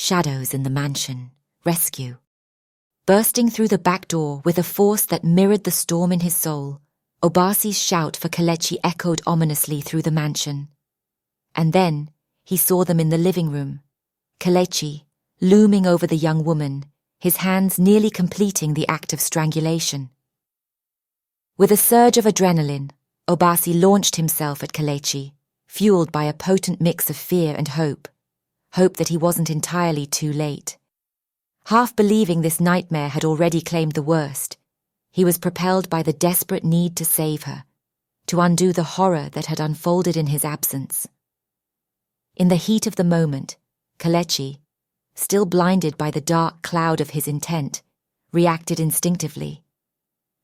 Shadows in the mansion. Rescue. Bursting through the back door with a force that mirrored the storm in his soul, Obasi's shout for Kelechi echoed ominously through the mansion. And then he saw them in the living room. Kelechi, looming over the young woman, his hands nearly completing the act of strangulation. With a surge of adrenaline, Obasi launched himself at Kelechi, fueled by a potent mix of fear and hope that he wasn't entirely too late. Half believing this nightmare had already claimed the worst, he was propelled by the desperate need to save her, to undo the horror that had unfolded in his absence. In the heat of the moment, Kelechi, still blinded by the dark cloud of his intent, reacted instinctively.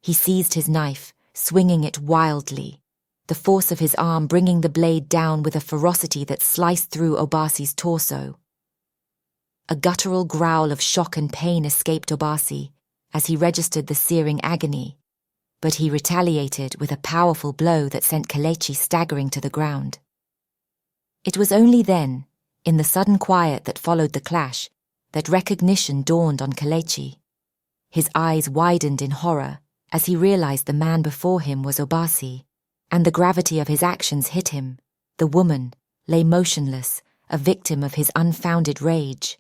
He seized his knife, swinging it wildly, the force of his arm bringing the blade down with a ferocity that sliced through Obasi's torso. A guttural growl of shock and pain escaped Obasi as he registered the searing agony, but he retaliated with a powerful blow that sent Kelechi staggering to the ground. It was only then, in the sudden quiet that followed the clash, that recognition dawned on Kelechi. His eyes widened in horror as he realized the man before him was Obasi, and the gravity of his actions hit him. The woman lay motionless, a victim of his unfounded rage.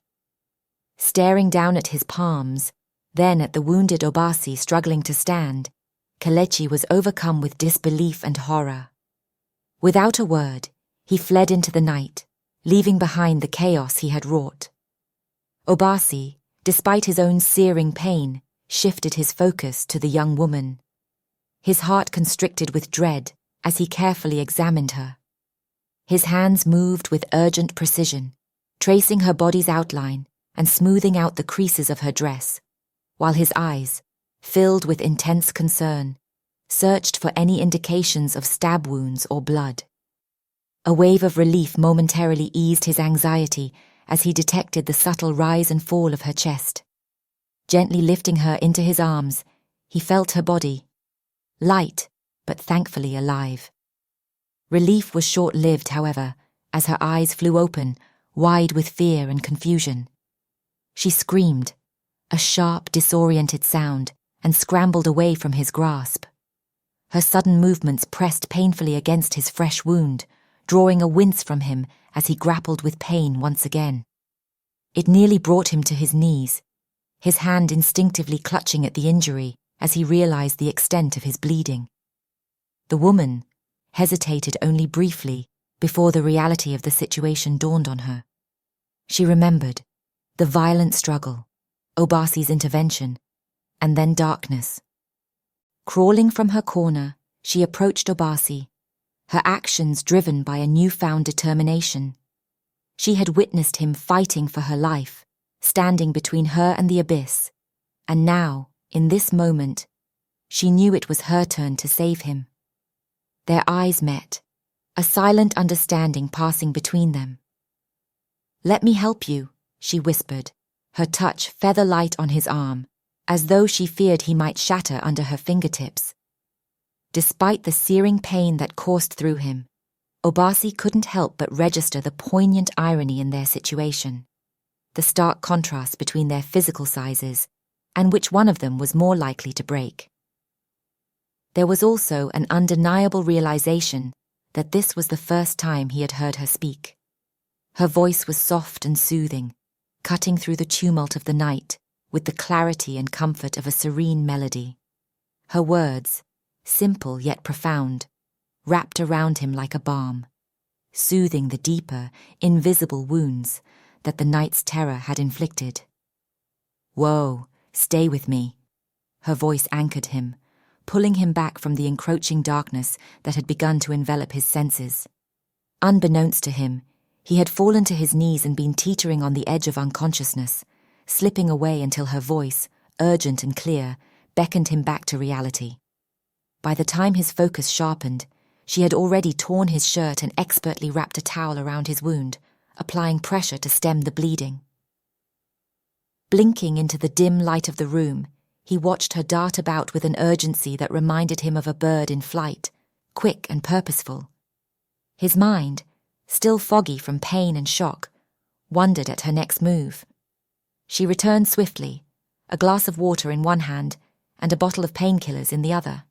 Staring down at his palms, then at the wounded Obasi struggling to stand, Kelechi was overcome with disbelief and horror. Without a word, he fled into the night, leaving behind the chaos he had wrought. Obasi, despite his own searing pain, shifted his focus to the young woman. His heart constricted with dread as he carefully examined her. His hands moved with urgent precision, tracing her body's outline and smoothing out the creases of her dress, while his eyes, filled with intense concern, searched for any indications of stab wounds or blood. A wave of relief momentarily eased his anxiety as he detected the subtle rise and fall of her chest. Gently lifting her into his arms, he felt her body, light but thankfully alive. Relief was short-lived, however, as her eyes flew open, wide with fear and confusion. She screamed, a sharp, disoriented sound, and scrambled away from his grasp. Her sudden movements pressed painfully against his fresh wound, drawing a wince from him as he grappled with pain once again. It nearly brought him to his knees, his hand instinctively clutching at the injury as he realized the extent of his bleeding. The woman hesitated only briefly before the reality of the situation dawned on her. She remembered the violent struggle, Obasi's intervention, and then darkness. Crawling from her corner, she approached Obasi, her actions driven by a newfound determination. She had witnessed him fighting for her life, standing between her and the abyss, and now, in this moment, she knew it was her turn to save him. Their eyes met, a silent understanding passing between them. "Let me help you," she whispered, her touch feather-light on his arm, as though she feared he might shatter under her fingertips. Despite the searing pain that coursed through him, Obasi couldn't help but register the poignant irony in their situation, the stark contrast between their physical sizes and which one of them was more likely to break. There was also an undeniable realization that this was the first time he had heard her speak. Her voice was soft and soothing, cutting through the tumult of the night with the clarity and comfort of a serene melody. Her words, simple yet profound, wrapped around him like a balm, soothing the deeper, invisible wounds that the night's terror had inflicted. "Whoa, stay with me." Her voice anchored him, pulling him back from the encroaching darkness that had begun to envelop his senses. Unbeknownst to him, he had fallen to his knees and been teetering on the edge of unconsciousness, slipping away until her voice, urgent and clear, beckoned him back to reality. By the time his focus sharpened, she had already torn his shirt and expertly wrapped a towel around his wound, applying pressure to stem the bleeding. Blinking into the dim light of the room, he watched her dart about with an urgency that reminded him of a bird in flight, quick and purposeful. His mind, still foggy from pain and shock, wondered at her next move. She returned swiftly, a glass of water in one hand and a bottle of painkillers in the other.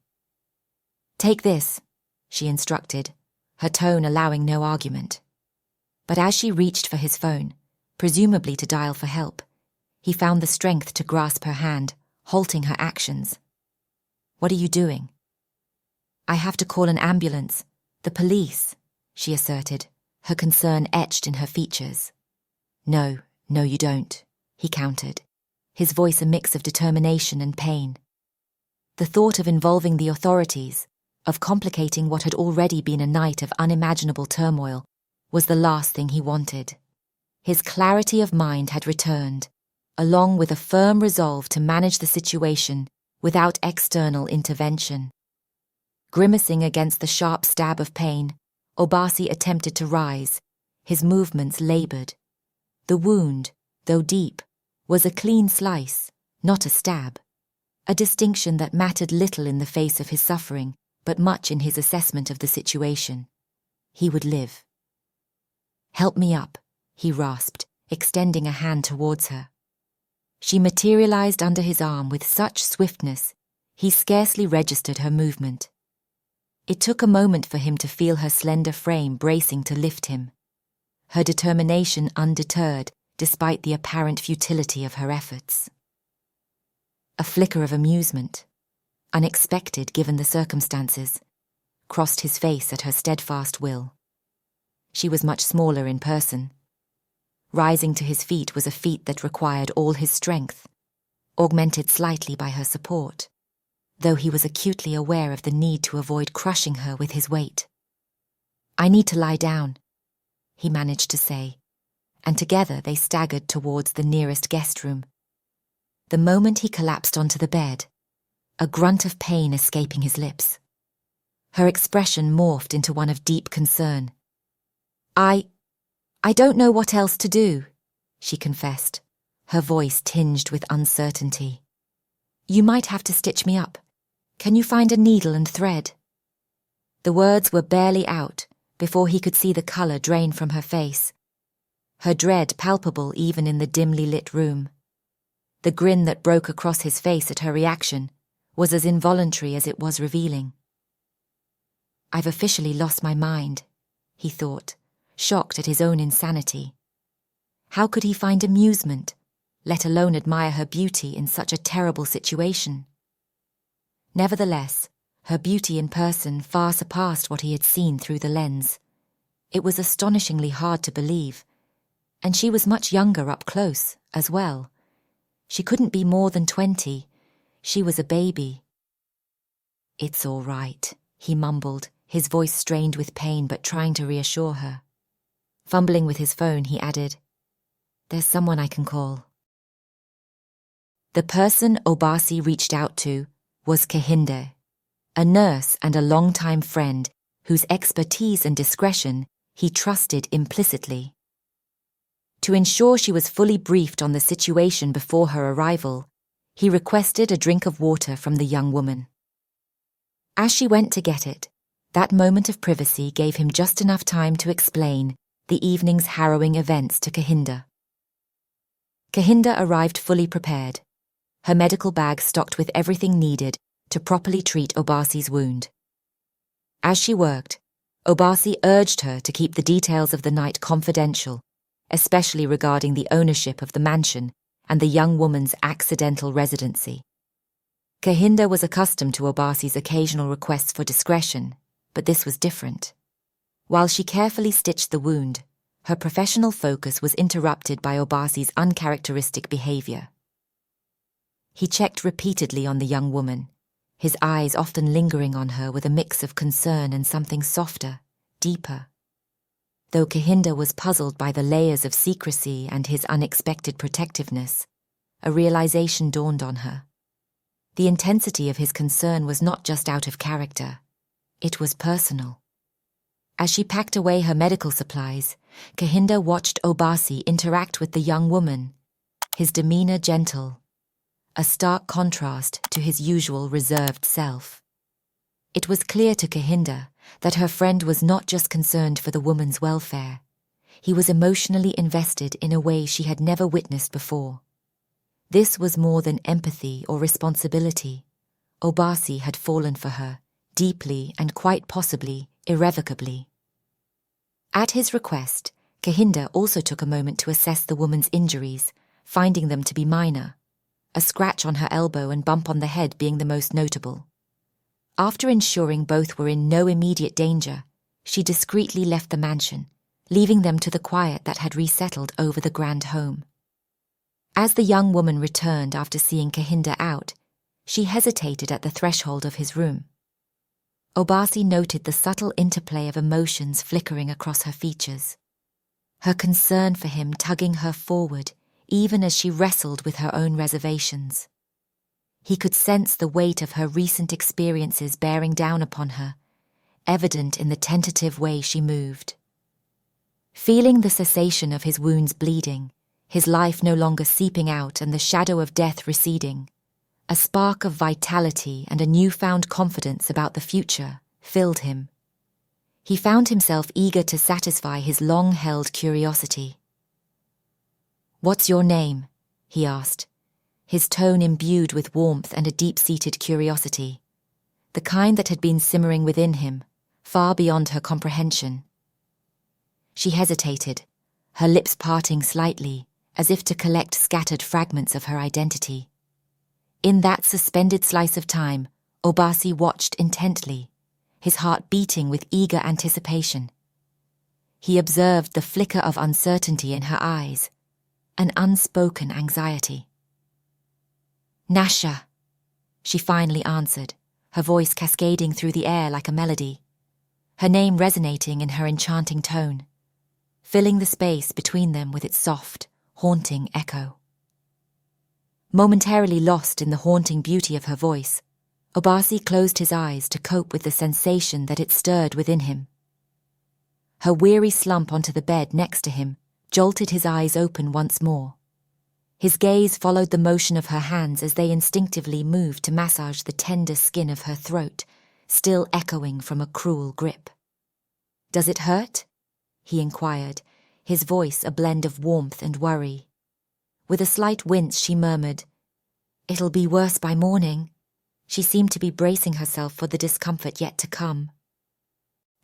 "Take this," she instructed, her tone allowing no argument. But as she reached for his phone, presumably to dial for help, he found the strength to grasp her hand, halting her actions. "What are you doing?" "I have to call an ambulance, the police," she asserted, her concern etched in her features. No, you don't," he countered, his voice a mix of determination and pain. The thought of involving the authorities, of complicating what had already been a night of unimaginable turmoil, was the last thing he wanted. His clarity of mind had returned, along with a firm resolve to manage the situation without external intervention. Grimacing against the sharp stab of pain, Obasi attempted to rise, his movements laboured. The wound, though deep, was a clean slice, not a stab, a distinction that mattered little in the face of his suffering, but much in his assessment of the situation. He would live. "Help me up," he rasped, extending a hand towards her. She materialized under his arm with such swiftness, he scarcely registered her movement. It took a moment for him to feel her slender frame bracing to lift him, her determination undeterred despite the apparent futility of her efforts. A flicker of amusement, unexpected given the circumstances, crossed his face at her steadfast will. She was much smaller in person. Rising to his feet was a feat that required all his strength, augmented slightly by her support, though he was acutely aware of the need to avoid crushing her with his weight. "I need to lie down," he managed to say, and together they staggered towards the nearest guest room. The moment he collapsed onto the bed, a grunt of pain escaping his lips, her expression morphed into one of deep concern. I don't know what else to do," she confessed, her voice tinged with uncertainty. "You might have to stitch me up. Can you find a needle and thread?" The words were barely out before he could see the colour drain from her face, her dread palpable even in the dimly lit room. The grin that broke across his face at her reaction was as involuntary as it was revealing. "I've officially lost my mind," he thought, shocked at his own insanity. How could he find amusement, let alone admire her beauty in such a terrible situation? Nevertheless, her beauty in person far surpassed what he had seen through the lens. It was astonishingly hard to believe, and she was much younger up close, as well. She couldn't be more than 20. She was a baby. "It's all right," he mumbled, his voice strained with pain but trying to reassure her. Fumbling with his phone, he added, "There's someone I can call." The person Obasi reached out to was Kehinde, a nurse and a longtime friend whose expertise and discretion he trusted implicitly. To ensure she was fully briefed on the situation before her arrival, he requested a drink of water from the young woman. As she went to get it, that moment of privacy gave him just enough time to explain the evening's harrowing events to Kehinde. Kehinde arrived fully prepared, her medical bag stocked with everything needed to properly treat Obasi's wound. As she worked, Obasi urged her to keep the details of the night confidential, especially regarding the ownership of the mansion and the young woman's accidental residency. Kehinde was accustomed to Obasi's occasional requests for discretion, but this was different. While she carefully stitched the wound, her professional focus was interrupted by Obasi's uncharacteristic behaviour. He checked repeatedly on the young woman, his eyes often lingering on her with a mix of concern and something softer, deeper. Though Kehinde was puzzled by the layers of secrecy and his unexpected protectiveness, a realization dawned on her. The intensity of his concern was not just out of character, it was personal. As she packed away her medical supplies, Kehinde watched Obasi interact with the young woman, his demeanour gentle, a stark contrast to his usual reserved self. It was clear to Kehinde that her friend was not just concerned for the woman's welfare. He was emotionally invested in a way she had never witnessed before. This was more than empathy or responsibility. Obasi had fallen for her, deeply and quite possibly irrevocably. At his request, Kehinde also took a moment to assess the woman's injuries, finding them to be minor, a scratch on her elbow and bump on the head being the most notable. After ensuring both were in no immediate danger, she discreetly left the mansion, leaving them to the quiet that had resettled over the grand home. As the young woman returned after seeing Kehinde out, she hesitated at the threshold of his room. Obasi noted the subtle interplay of emotions flickering across her features. Her concern for him tugging her forward, even as she wrestled with her own reservations. He could sense the weight of her recent experiences bearing down upon her, evident in the tentative way she moved. Feeling the cessation of his wounds bleeding, his life no longer seeping out and the shadow of death receding, a spark of vitality and a newfound confidence about the future filled him. He found himself eager to satisfy his long-held curiosity. "What's your name?" he asked, his tone imbued with warmth and a deep-seated curiosity, the kind that had been simmering within him, far beyond her comprehension. She hesitated, her lips parting slightly, as if to collect scattered fragments of her identity. In that suspended slice of time, Obasi watched intently, his heart beating with eager anticipation. He observed the flicker of uncertainty in her eyes, an unspoken anxiety. "Nasha," she finally answered, her voice cascading through the air like a melody, her name resonating in her enchanting tone, filling the space between them with its soft, haunting echo. Momentarily lost in the haunting beauty of her voice, Obasi closed his eyes to cope with the sensation that it stirred within him. Her weary slump onto the bed next to him jolted his eyes open once more. His gaze followed the motion of her hands as they instinctively moved to massage the tender skin of her throat, still echoing from a cruel grip. "Does it hurt?" he inquired, his voice a blend of warmth and worry. With a slight wince, she murmured, "It'll be worse by morning." She seemed to be bracing herself for the discomfort yet to come.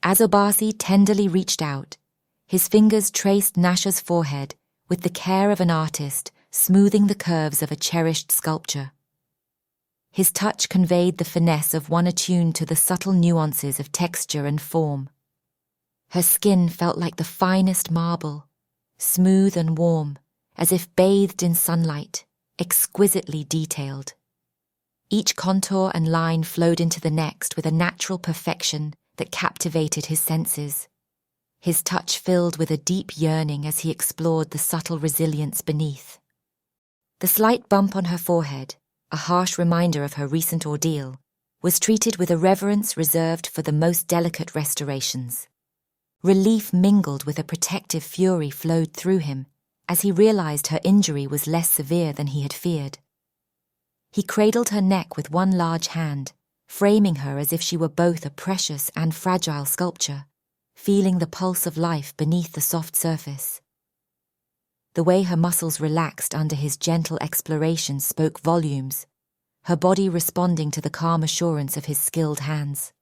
As Obasi tenderly reached out, his fingers traced Nasha's forehead with the care of an artist smoothing the curves of a cherished sculpture. His touch conveyed the finesse of one attuned to the subtle nuances of texture and form. Her skin felt like the finest marble, smooth and warm, as if bathed in sunlight, exquisitely detailed. Each contour and line flowed into the next with a natural perfection that captivated his senses, his touch filled with a deep yearning as he explored the subtle resilience beneath. The slight bump on her forehead, a harsh reminder of her recent ordeal, was treated with a reverence reserved for the most delicate restorations. Relief mingled with a protective fury flowed through him as he realized her injury was less severe than he had feared. He cradled her neck with one large hand, framing her as if she were both a precious and fragile sculpture, feeling the pulse of life beneath the soft surface. The way her muscles relaxed under his gentle exploration spoke volumes, her body responding to the calm assurance of his skilled hands.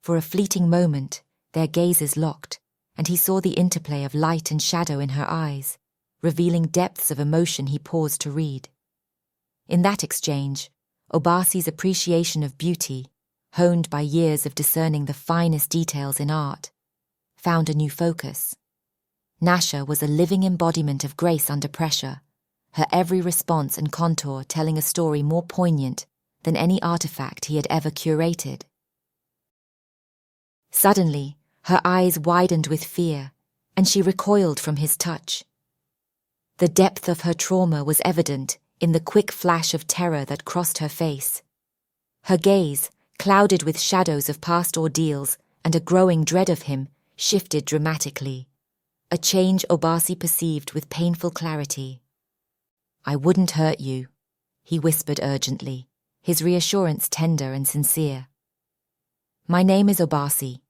For a fleeting moment, their gazes locked, and he saw the interplay of light and shadow in her eyes, revealing depths of emotion he paused to read. In that exchange, Obasi's appreciation of beauty, honed by years of discerning the finest details in art, found a new focus. Nasha was a living embodiment of grace under pressure, her every response and contour telling a story more poignant than any artifact he had ever curated. Suddenly, her eyes widened with fear, and she recoiled from his touch. The depth of her trauma was evident in the quick flash of terror that crossed her face. Her gaze, clouded with shadows of past ordeals and a growing dread of him, shifted dramatically, a change Obasi perceived with painful clarity. "I wouldn't hurt you," he whispered urgently, his reassurance tender and sincere. "My name is Obasi,"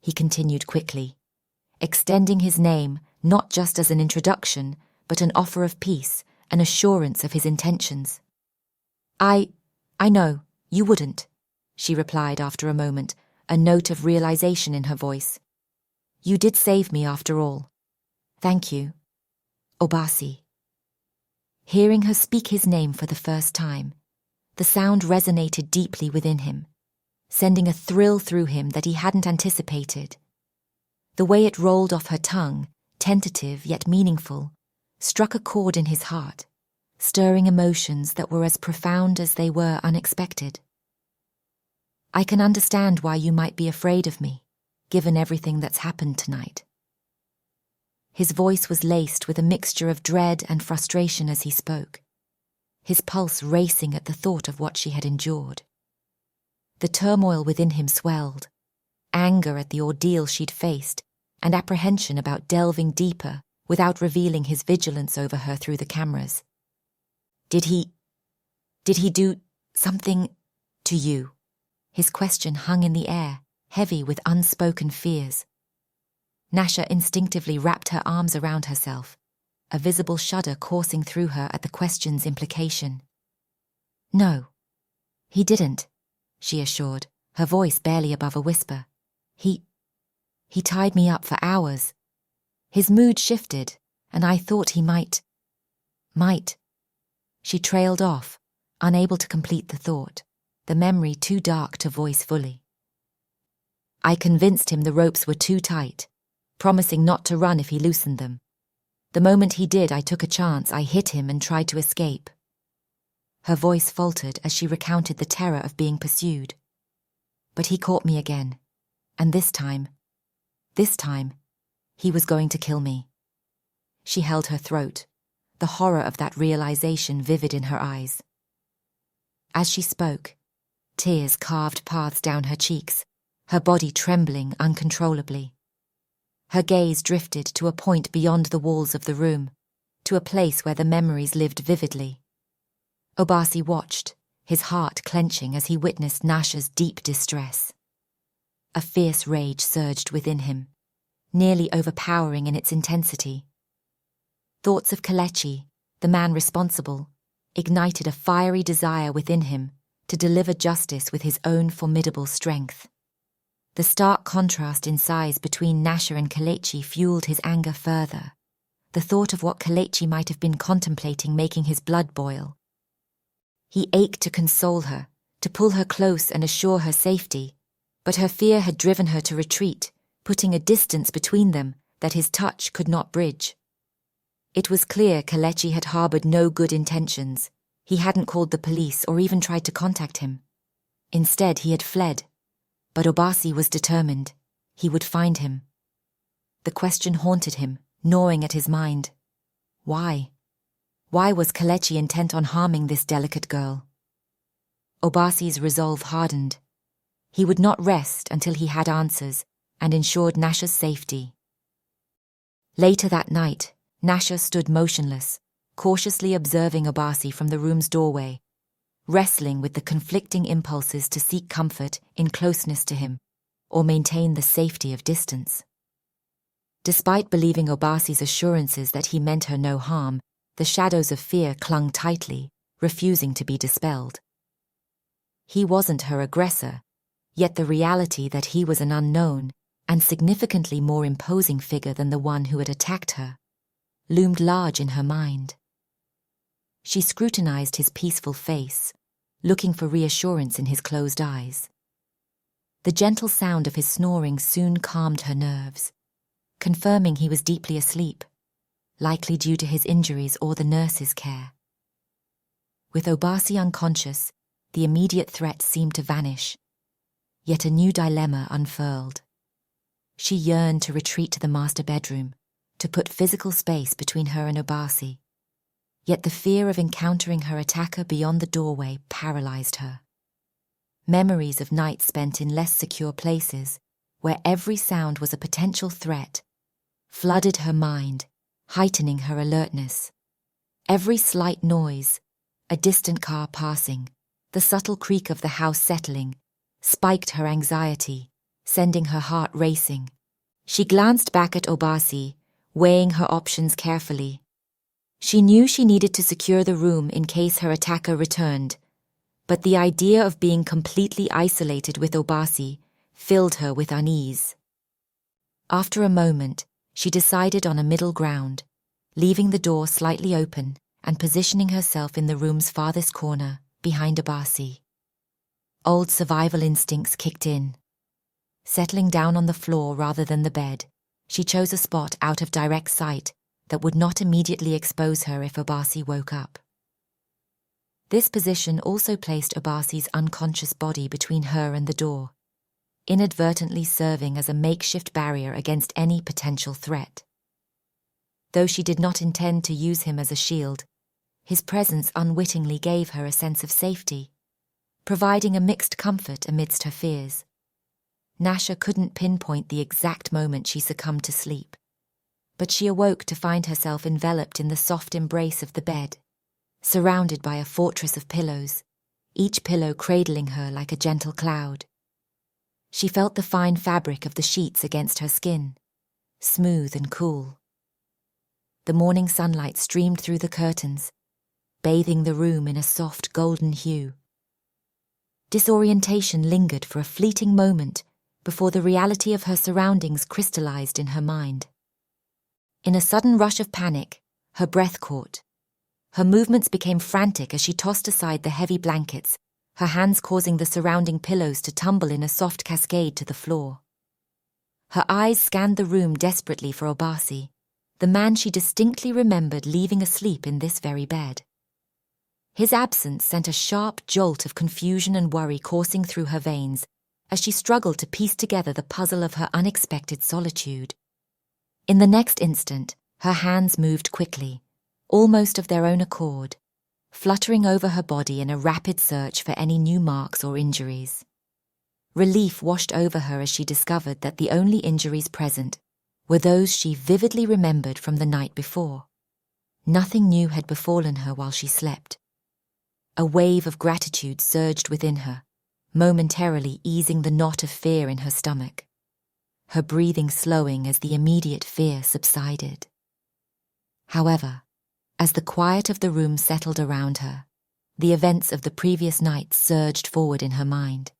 he continued quickly, extending his name not just as an introduction, but an offer of peace, an assurance of his intentions. I know, you wouldn't, she replied after a moment, a note of realization in her voice. You did save me after all. Thank you. Obasi. Hearing her speak his name for the first time, the sound resonated deeply within him, sending a thrill through him that he hadn't anticipated. The way it rolled off her tongue, tentative yet meaningful, struck a chord in his heart, stirring emotions that were as profound as they were unexpected. I can understand why you might be afraid of me, given everything that's happened tonight. His voice was laced with a mixture of dread and frustration as he spoke, his pulse racing at the thought of what she had endured. The turmoil within him swelled, anger at the ordeal she'd faced, and apprehension about delving deeper without revealing his vigilance over her through the cameras. Did he do something to you? His question hung in the air, heavy with unspoken fears. Nasha instinctively wrapped her arms around herself, a visible shudder coursing through her at the question's implication. No, he didn't, she assured, her voice barely above a whisper. He tied me up for hours. His mood shifted, and I thought he might. She trailed off, unable to complete the thought, the memory too dark to voice fully. I convinced him the ropes were too tight, promising not to run if he loosened them. The moment he did, I took a chance. I hit him and tried to escape. Her voice faltered as she recounted the terror of being pursued. But he caught me again, and this time, he was going to kill me. She held her throat, the horror of that realization vivid in her eyes. As she spoke, tears carved paths down her cheeks, her body trembling uncontrollably. Her gaze drifted to a point beyond the walls of the room, to a place where the memories lived vividly. Obasi watched, his heart clenching as he witnessed Nasha's deep distress. A fierce rage surged within him, nearly overpowering in its intensity. Thoughts of Kelechi, the man responsible, ignited a fiery desire within him to deliver justice with his own formidable strength. The stark contrast in size between Nasha and Kelechi fueled his anger further, the thought of what Kelechi might have been contemplating making his blood boil. He ached to console her, to pull her close and assure her safety, but her fear had driven her to retreat, putting a distance between them that his touch could not bridge. It was clear Kelechi had harbored no good intentions. He hadn't called the police or even tried to contact him. Instead, he had fled. But Obasi was determined. He would find him. The question haunted him, gnawing at his mind. Why? Why was Kelechi intent on harming this delicate girl? Obasi's resolve hardened. He would not rest until he had answers and ensured Nasha's safety. Later that night, Nasha stood motionless, cautiously observing Obasi from the room's doorway, wrestling with the conflicting impulses to seek comfort in closeness to him, or maintain the safety of distance. Despite believing Obasi's assurances that he meant her no harm, the shadows of fear clung tightly, refusing to be dispelled. He wasn't her aggressor, yet the reality that he was an unknown and significantly more imposing figure than the one who had attacked her loomed large in her mind. She scrutinized his peaceful face, looking for reassurance in his closed eyes. The gentle sound of his snoring soon calmed her nerves, confirming he was deeply asleep, likely due to his injuries or the nurse's care. With Obasi unconscious, the immediate threat seemed to vanish, yet a new dilemma unfurled. She yearned to retreat to the master bedroom, to put physical space between her and Obasi. Yet the fear of encountering her attacker beyond the doorway paralyzed her. Memories of nights spent in less secure places, where every sound was a potential threat, flooded her mind, heightening her alertness. Every slight noise, a distant car passing, the subtle creak of the house settling, spiked her anxiety, sending her heart racing. She glanced back at Obasi, weighing her options carefully. She knew she needed to secure the room in case her attacker returned, but the idea of being completely isolated with Obasi filled her with unease. After a moment, she decided on a middle ground, leaving the door slightly open and positioning herself in the room's farthest corner, behind Obasi. Old survival instincts kicked in. Settling down on the floor rather than the bed, she chose a spot out of direct sight that would not immediately expose her if Obasi woke up. This position also placed Obasi's unconscious body between her and the door, inadvertently serving as a makeshift barrier against any potential threat. Though she did not intend to use him as a shield, his presence unwittingly gave her a sense of safety, providing a mixed comfort amidst her fears. Nasha couldn't pinpoint the exact moment she succumbed to sleep, but she awoke to find herself enveloped in the soft embrace of the bed, surrounded by a fortress of pillows, each pillow cradling her like a gentle cloud. She felt the fine fabric of the sheets against her skin, smooth and cool. The morning sunlight streamed through the curtains, bathing the room in a soft golden hue. Disorientation lingered for a fleeting moment before the reality of her surroundings crystallized in her mind. In a sudden rush of panic, her breath caught. Her movements became frantic as she tossed aside the heavy blankets, her hands causing the surrounding pillows to tumble in a soft cascade to the floor. Her eyes scanned the room desperately for Obasi, the man she distinctly remembered leaving asleep in this very bed. His absence sent a sharp jolt of confusion and worry coursing through her veins as she struggled to piece together the puzzle of her unexpected solitude. In the next instant, her hands moved quickly, almost of their own accord, fluttering over her body in a rapid search for any new marks or injuries. Relief washed over her as she discovered that the only injuries present were those she vividly remembered from the night before. Nothing new had befallen her while she slept. A wave of gratitude surged within her, momentarily easing the knot of fear in her stomach, her breathing slowing as the immediate fear subsided. However, as the quiet of the room settled around her, the events of the previous night surged forward in her mind.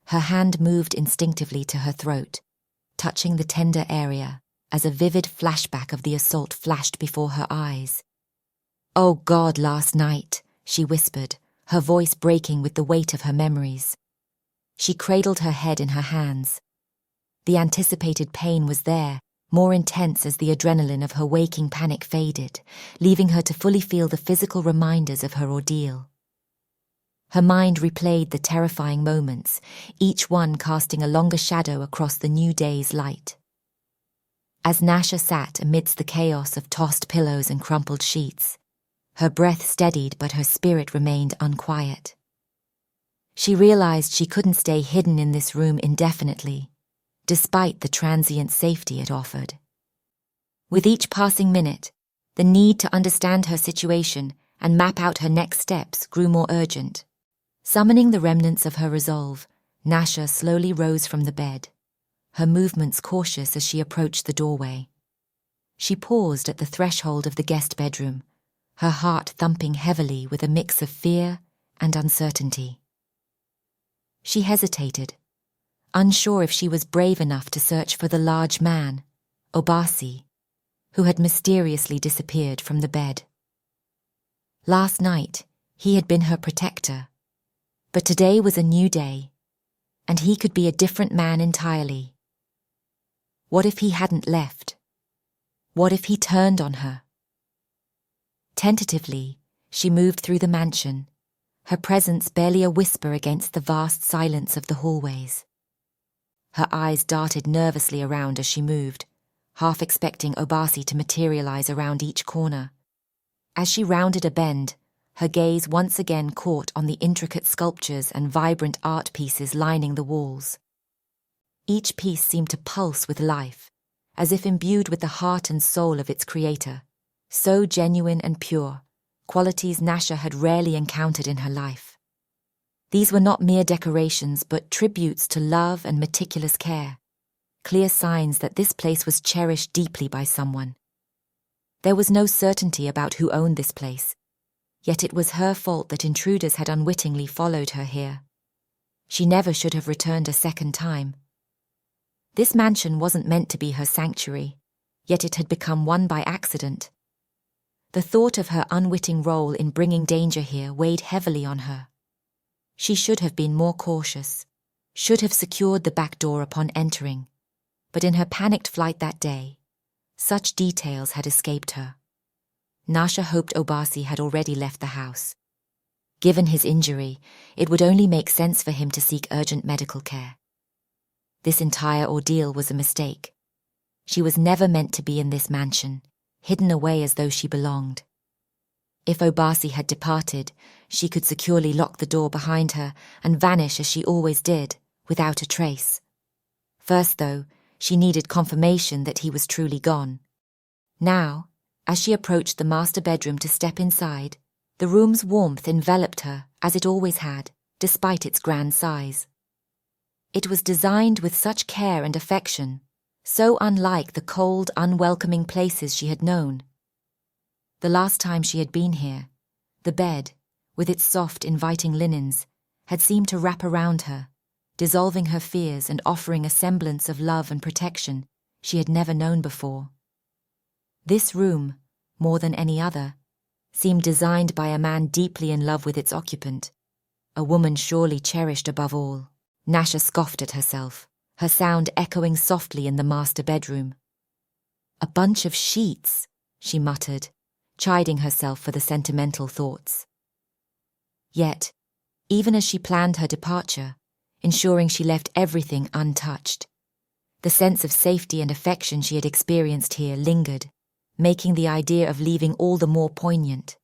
Her hand moved instinctively to her throat, touching the tender area as a vivid flashback of the assault flashed before her eyes. "Oh God, last night," she whispered, her voice breaking with the weight of her memories. She cradled her head in her hands. The anticipated pain was there, more intense as the adrenaline of her waking panic faded, leaving her to fully feel the physical reminders of her ordeal. Her mind replayed the terrifying moments, each one casting a longer shadow across the new day's light. As Nasha sat amidst the chaos of tossed pillows and crumpled sheets, her breath steadied but her spirit remained unquiet. She realized she couldn't stay hidden in this room indefinitely, despite the transient safety it offered. With each passing minute, the need to understand her situation and map out her next steps grew more urgent. Summoning the remnants of her resolve, Nasha slowly rose from the bed, her movements cautious as she approached the doorway. She paused at the threshold of the guest bedroom, her heart thumping heavily with a mix of fear and uncertainty. She hesitated, unsure if she was brave enough to search for the large man, Obasi, who had mysteriously disappeared from the bed. Last night, he had been her protector, but today was a new day, and he could be a different man entirely. What if he hadn't left? What if he turned on her? Tentatively, she moved through the mansion, her presence barely a whisper against the vast silence of the hallways. Her eyes darted nervously around as she moved, half expecting Obasi to materialize around each corner. As she rounded a bend, her gaze once again caught on the intricate sculptures and vibrant art pieces lining the walls. Each piece seemed to pulse with life, as if imbued with the heart and soul of its creator, so genuine and pure, qualities Nasha had rarely encountered in her life. These were not mere decorations, but tributes to love and meticulous care, clear signs that this place was cherished deeply by someone. There was no certainty about who owned this place, yet it was her fault that intruders had unwittingly followed her here. She never should have returned a second time. This mansion wasn't meant to be her sanctuary, yet it had become one by accident. The thought of her unwitting role in bringing danger here weighed heavily on her. She should have been more cautious, should have secured the back door upon entering, but in her panicked flight that day, such details had escaped her. Nasha hoped Obasi had already left the house. Given his injury, it would only make sense for him to seek urgent medical care. This entire ordeal was a mistake. She was never meant to be in this mansion, hidden away as though she belonged. If Obasi had departed, she could securely lock the door behind her and vanish as she always did, without a trace. First, though, she needed confirmation that he was truly gone. Now, as she approached the master bedroom to step inside, the room's warmth enveloped her, as it always had, despite its grand size. It was designed with such care and affection, so unlike the cold, unwelcoming places she had known. The last time she had been here, the bed, with its soft, inviting linens, had seemed to wrap around her, dissolving her fears and offering a semblance of love and protection she had never known before. This room, more than any other, seemed designed by a man deeply in love with its occupant, a woman surely cherished above all. Nasha scoffed at herself, her sound echoing softly in the master bedroom. "A bunch of sheets," she muttered, chiding herself for the sentimental thoughts. Yet, even as she planned her departure, ensuring she left everything untouched, the sense of safety and affection she had experienced here lingered, making the idea of leaving all the more poignant.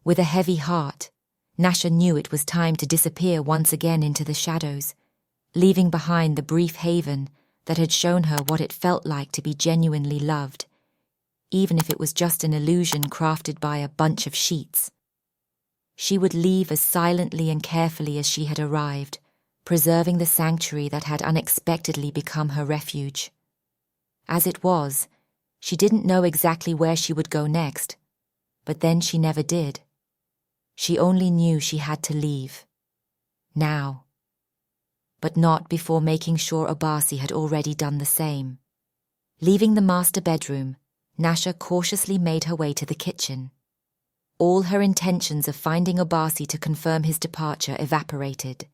With a heavy heart, Nasha knew it was time to disappear once again into the shadows, leaving behind the brief haven that had shown her what it felt like to be genuinely loved, even if it was just an illusion crafted by a bunch of sheets. She would leave as silently and carefully as she had arrived, preserving the sanctuary that had unexpectedly become her refuge. As it was, she didn't know exactly where she would go next, but then she never did. She only knew she had to leave. Now. But not before making sure Obasi had already done the same. Leaving the master bedroom, Nasha cautiously made her way to the kitchen. All her intentions of finding Obasi to confirm his departure evaporated.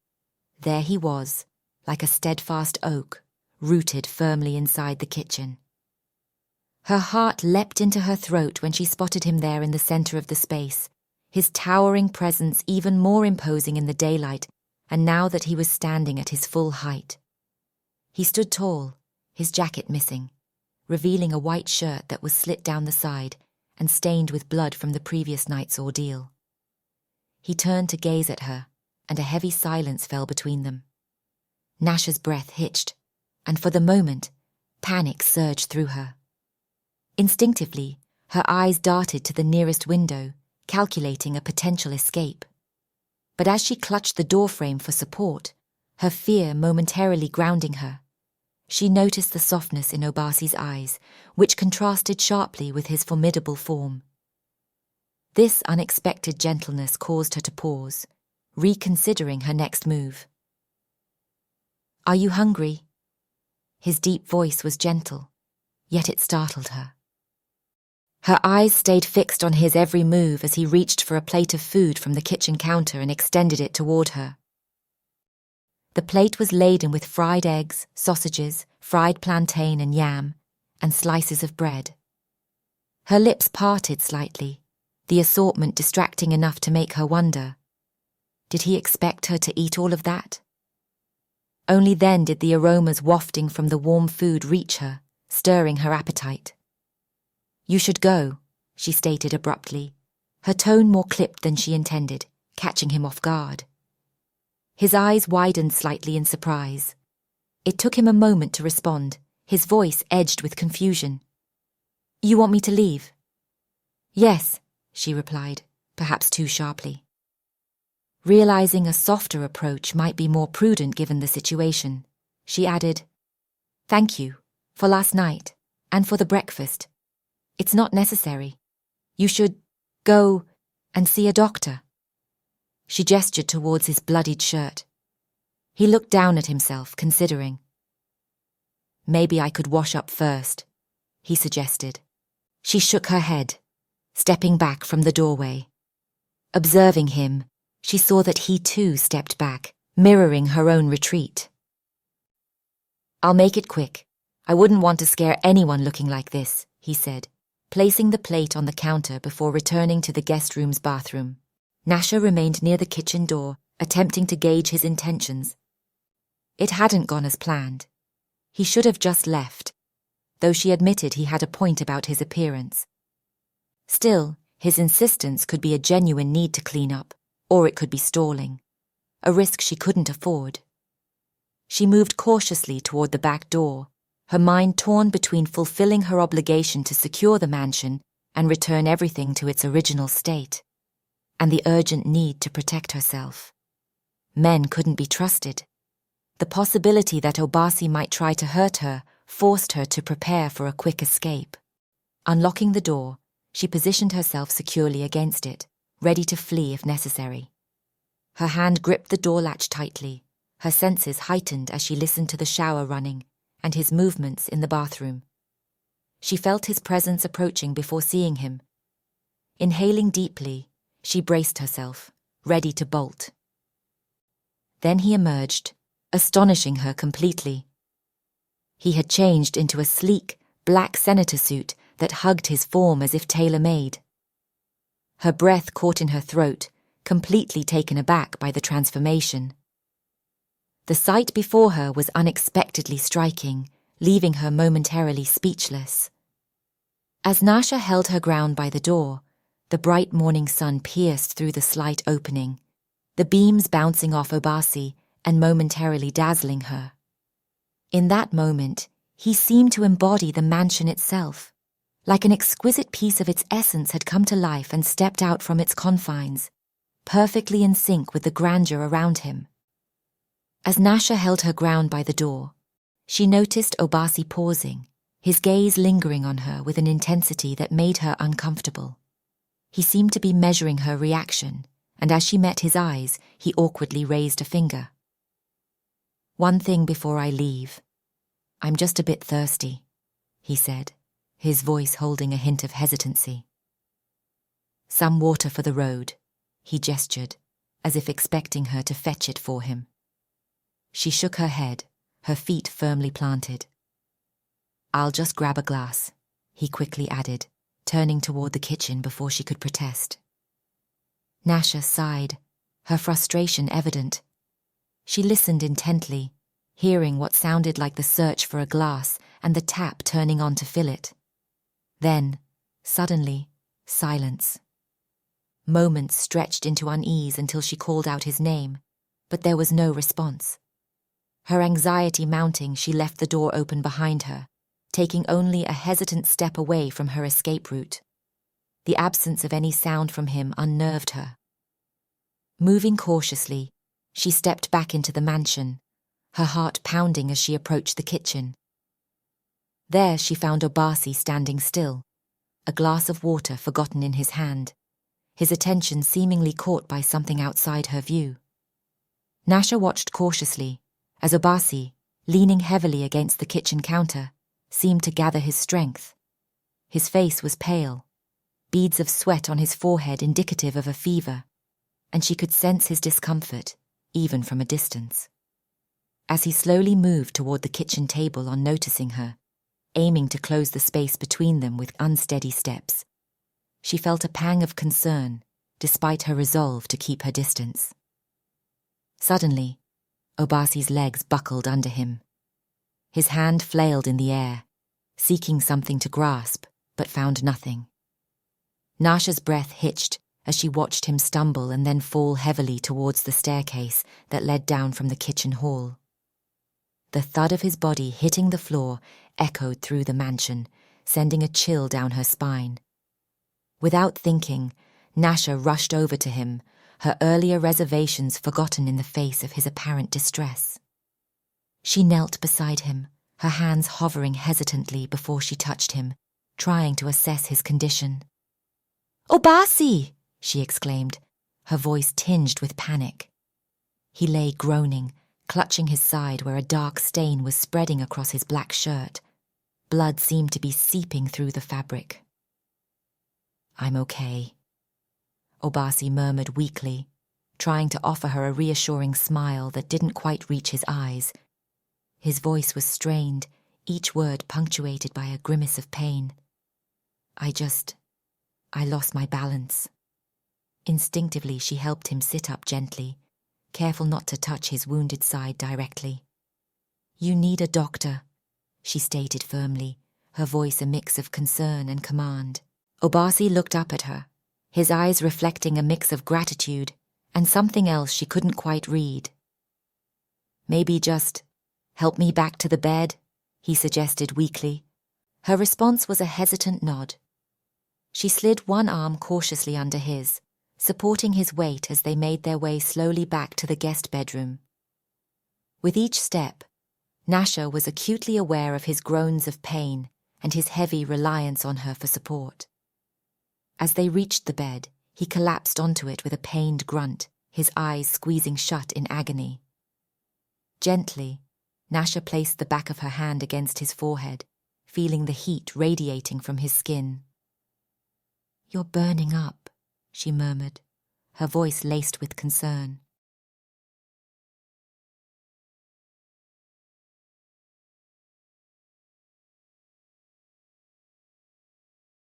There he was, like a steadfast oak, rooted firmly inside the kitchen. Her heart leapt into her throat when she spotted him there in the center of the space, his towering presence even more imposing in the daylight, and now that he was standing at his full height. He stood tall, his jacket missing, revealing a white shirt that was slit down the side and stained with blood from the previous night's ordeal. He turned to gaze at her, and a heavy silence fell between them. Nasha's breath hitched, and for the moment, panic surged through her. Instinctively, her eyes darted to the nearest window, calculating a potential escape. But as she clutched the doorframe for support, her fear momentarily grounding her, she noticed the softness in Obasi's eyes, which contrasted sharply with his formidable form. This unexpected gentleness caused her to pause, reconsidering her next move. "Are you hungry?" His deep voice was gentle, yet it startled her. Her eyes stayed fixed on his every move as he reached for a plate of food from the kitchen counter and extended it toward her. The plate was laden with fried eggs, sausages, fried plantain and yam, and slices of bread. Her lips parted slightly, the assortment distracting enough to make her wonder. Did he expect her to eat all of that? Only then did the aromas wafting from the warm food reach her, stirring her appetite. "You should go," she stated abruptly, her tone more clipped than she intended, catching him off guard. His eyes widened slightly in surprise. It took him a moment to respond, his voice edged with confusion. "You want me to leave?" "Yes," she replied, perhaps too sharply. Realizing a softer approach might be more prudent given the situation, she added, "Thank you, for last night, and for the breakfast. It's not necessary. You should go and see a doctor. She gestured towards his bloodied shirt. He looked down at himself, considering. Maybe I could wash up first, he suggested. She shook her head, stepping back from the doorway. Observing him, she saw that he too stepped back, mirroring her own retreat. I'll make it quick. I wouldn't want to scare anyone looking like this, he said, placing the plate on the counter before returning to the guest room's bathroom. Nasha remained near the kitchen door, attempting to gauge his intentions. It hadn't gone as planned. He should have just left, though she admitted he had a point about his appearance. Still, his insistence could be a genuine need to clean up, or it could be stalling, a risk she couldn't afford. She moved cautiously toward the back door, her mind torn between fulfilling her obligation to secure the mansion and return everything to its original state, and the urgent need to protect herself. Men couldn't be trusted. The possibility that Obasi might try to hurt her forced her to prepare for a quick escape. Unlocking the door, she positioned herself securely against it, ready to flee if necessary. Her hand gripped the door latch tightly, her senses heightened as she listened to the shower running and his movements in the bathroom. She felt his presence approaching before seeing him. Inhaling deeply, she braced herself, ready to bolt. Then he emerged, astonishing her completely. He had changed into a sleek, black senator suit that hugged his form as if tailor-made. Her breath caught in her throat, completely taken aback by the transformation. The sight before her was unexpectedly striking, leaving her momentarily speechless. As Nasha held her ground by the door, the bright morning sun pierced through the slight opening, the beams bouncing off Obasi and momentarily dazzling her. In that moment, he seemed to embody the mansion itself, like an exquisite piece of its essence had come to life and stepped out from its confines, perfectly in sync with the grandeur around him. As Nasha held her ground by the door, she noticed Obasi pausing, his gaze lingering on her with an intensity that made her uncomfortable. He seemed to be measuring her reaction, and as she met his eyes, he awkwardly raised a finger. "One thing before I leave. I'm just a bit thirsty," he said, his voice holding a hint of hesitancy. "Some water for the road," he gestured, as if expecting her to fetch it for him. She shook her head, her feet firmly planted. "I'll just grab a glass," he quickly added, turning toward the kitchen before she could protest. Nasha sighed, her frustration evident. She listened intently, hearing what sounded like the search for a glass and the tap turning on to fill it. Then, suddenly, silence. Moments stretched into unease until she called out his name, but there was no response. Her anxiety mounting, she left the door open behind her, taking only a hesitant step away from her escape route. The absence of any sound from him unnerved her. Moving cautiously, she stepped back into the mansion, her heart pounding as she approached the kitchen. There she found Obasi standing still, a glass of water forgotten in his hand, his attention seemingly caught by something outside her view. Nasha watched cautiously, as Obasi, leaning heavily against the kitchen counter, seemed to gather his strength. His face was pale, beads of sweat on his forehead indicative of a fever, and she could sense his discomfort, even from a distance. As he slowly moved toward the kitchen table on noticing her, aiming to close the space between them with unsteady steps, she felt a pang of concern, despite her resolve to keep her distance. Suddenly, Obasi's legs buckled under him. His hand flailed in the air, seeking something to grasp, but found nothing. Nasha's breath hitched as she watched him stumble and then fall heavily towards the staircase that led down from the kitchen hall. The thud of his body hitting the floor echoed through the mansion, sending a chill down her spine. Without thinking, Nasha rushed over to him, her earlier reservations forgotten in the face of his apparent distress. She knelt beside him, her hands hovering hesitantly before she touched him, trying to assess his condition. "Obasi!" she exclaimed, her voice tinged with panic. He lay groaning, clutching his side where a dark stain was spreading across his black shirt. Blood seemed to be seeping through the fabric. "I'm okay," Obasi murmured weakly, trying to offer her a reassuring smile that didn't quite reach his eyes. His voice was strained, each word punctuated by a grimace of pain. I lost my balance." Instinctively, she helped him sit up gently, careful not to touch his wounded side directly. "You need a doctor," she stated firmly, her voice a mix of concern and command. Obasi looked up at her, his eyes reflecting a mix of gratitude and something else she couldn't quite read. "Maybe just help me back to the bed," he suggested weakly. Her response was a hesitant nod. She slid one arm cautiously under his, supporting his weight as they made their way slowly back to the guest bedroom. With each step, Nasha was acutely aware of his groans of pain and his heavy reliance on her for support. As they reached the bed, he collapsed onto it with a pained grunt, his eyes squeezing shut in agony. Gently, Nasha placed the back of her hand against his forehead, feeling the heat radiating from his skin. "You're burning up," she murmured, her voice laced with concern.